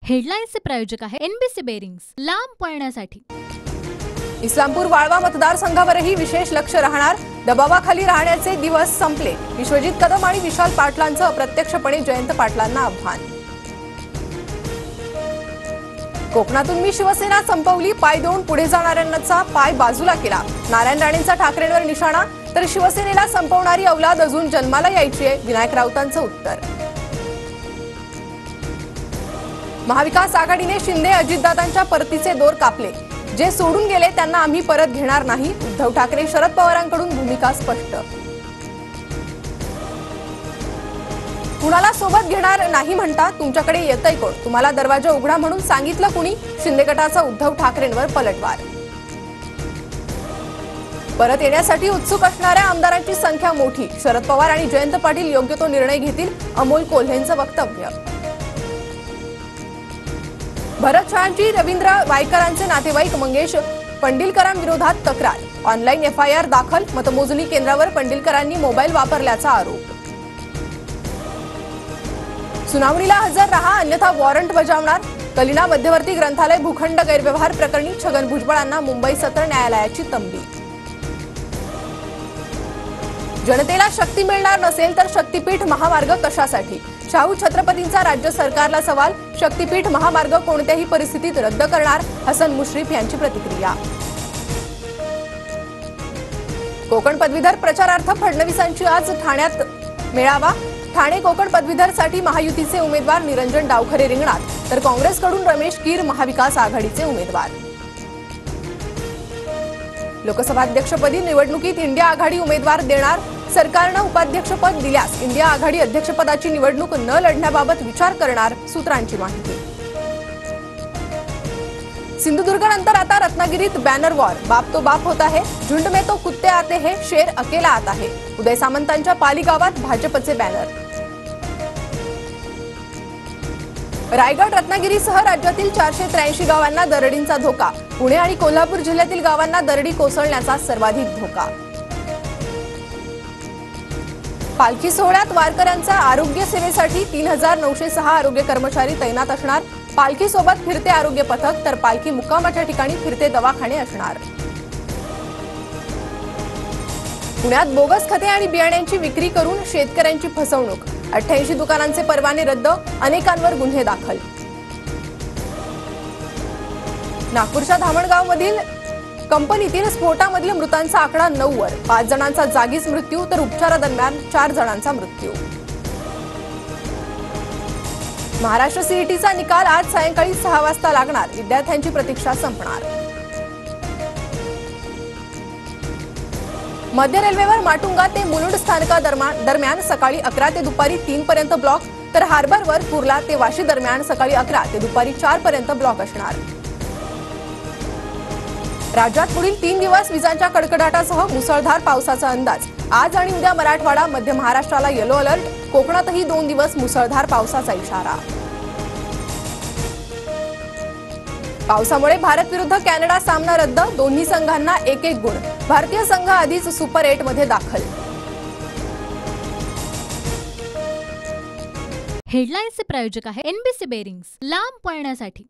हेडलाईन्सचे प्रायोजक आहे NBC bearings, लांब पळण्यासाठी। इस्लामपूर वाळवा मतदारसंघावरही विशेष लक्ष राहणार। दबावाखाली राहण्याचे दिवस संपले। विश्वजित कदम आणि विशाल पाटलांचं अप्रत्यक्षपणे जयंत पाटलांना आव्हान। कोकणातून मी शिवसेना संपवली, पाय देऊन पुढे जाणाऱ्यांचा पाय बाजूला केला। नारायण राणेंचा ठाकरेंवर निशाणा, तर शिवसेनेला संपवणारी औलाद अजून जन्माला यायची आहे, विनायक राऊतांचं उत्तर। महाविकास आघाडीने शिंदे अजितदादांच्या परतीचे दोर कापले। जे सोडून गेले त्यांना आम्ही परत घेणार नाही। उद्धव ठाकरे शरद पवारांकडून भूमिका स्पष्ट। कुणाला सोबत घेणार नाही म्हणता, तुमच्याकडे येतंय कोण? तुम्हाला दरवाजा उघडा म्हणून सांगितलं कुणी? शिंदे गटाचा उद्धव ठाकरेंवर पलटवार। परत येण्यासाठी उत्सुक असणाऱ्या आमदारांची संख्या मोठी। शरद पवार आणि जयंत पाटील योग्य तो निर्णय घेतील, अमोल कोल्हेंचं वक्तव्य। भरत शहांची रवींद्र वायकरांचे नातेवाईक मंगेश पंडिलकरांविरोधात तक्रार। ऑनलाईन एफआयआर दाखल। मतमोजणी केंद्रावर पंडिलकरांनी मोबाईल वापरल्याचा आरोप। सुनावणीला हजर रहा अन्यथा वॉरंट बजावणार। कलिना मध्यवर्ती ग्रंथालय भूखंड गैरव्यवहार प्रकरणी छगन भुजबळांना मुंबई सत्र न्यायालयाची तंबी। जनतेला शक्ती मिळणार नसेल तर शक्तीपीठ महामार्ग कशासाठी? शाहू छत्रपतींचा राज्य सरकारला सवाल। शक्तीपीठ महामार्ग कोणत्याही परिस्थितीत रद्द करणार, हसन मुश्रीफ यांची प्रतिक्रिया। कोकण पदवीधर प्रचारार्थ फडणवीसांची आज ठाण्यात मेळावा। ठाणे कोकण पदवीधरसाठी महायुतीचे उमेदवार निरंजन डावखरे रिंगणात, तर काँग्रेसकडून रमेश कीर महाविकास आघाडीचे उमेदवार। लोकसभाध्यक्षपदी निवडणुकीत इंडिया आघाडी उमेदवार देणार। सरकारनं उपाध्यक्षपद दिल्यास इंडिया आघाडी अध्यक्षपदाची निवडणूक न लढण्याबाबत विचार करणार, सूत्रांची माहिती। सिंधुदुर्गनंतर आता रत्नागिरीत बॅनर वॉर। बाप तो बाप होता है, झुंड में तो कुत्ते आते हैं, शेर अकेला आता है। उदय सामंतांच्या पाली गावात भाजपचे बॅनर। रायगड रत्नागिरीसह राज्यातील 483 गावांना दरडींचा धोका। पुणे आणि कोल्हापूर जिल्ह्यातील गावांना दरडी कोसळण्याचा सर्वाधिक धोका। पालखी सोहळ्यात वारकऱ्यांच्या आरोग्य सेवेसाठी 3906 आरोग्य कर्मचारी तैनात असणार। पालखीसोबत फिरते आरोग्य पथक, तर पालखी मुक्कामाच्या ठिकाणी फिरते दवाखाने असणार। पुण्यात बोगस खते आणि बियाण्यांची विक्री करून शेतकऱ्यांची फसवणूक। 88 दुकानांचे परवाने रद्द, अनेकांवर गुन्हे दाखल। नागपूरच्या धामणगावमधील कंपनीतील स्फोटामधील मृतांचा आकडा 9 वर। 5 जणांचा जागीच मृत्यू, तर उपचारादरम्यान 4 जणांचा मृत्यू। महाराष्ट्र सीईटीचा निकाल आज सायंकाळी 6 वाजता लागणार। विद्यार्थ्यांची प्रतीक्षा संपणार। मध्य रेल्वेवर माटुंगा ते मुलुंड स्थानकादरम्यान सकाळी 11 ते दुपारी 3 पर्यंत ब्लॉक, तर हार्बरवर कुर्ला ते वाशी दरम्यान सकाळी 11 ते दुपारी 4 पर्यंत ब्लॉक असणार। राज्यात पुढील 3 दिवस विजांच्या कडकडाटासह मुसळधार पावसाचा अंदाज। आज आणि उद्या मराठवाडा, मध्य महाराष्ट्राला येलो अलर्ट। कोकणातही 2 दिवस मुसळधार पावसाचा इशारा। पावसामुळे भारत विरुद्ध कॅनडा सामना रद्द। दोन्ही संघांना 1-1 गुण। भारतीय संघ आधीच सुपर 8 मध्ये दाखल। हेडलाईन्सचे प्रायोजक आहे एनबीसी बेरिंग्स, लांब पळण्यासाठी।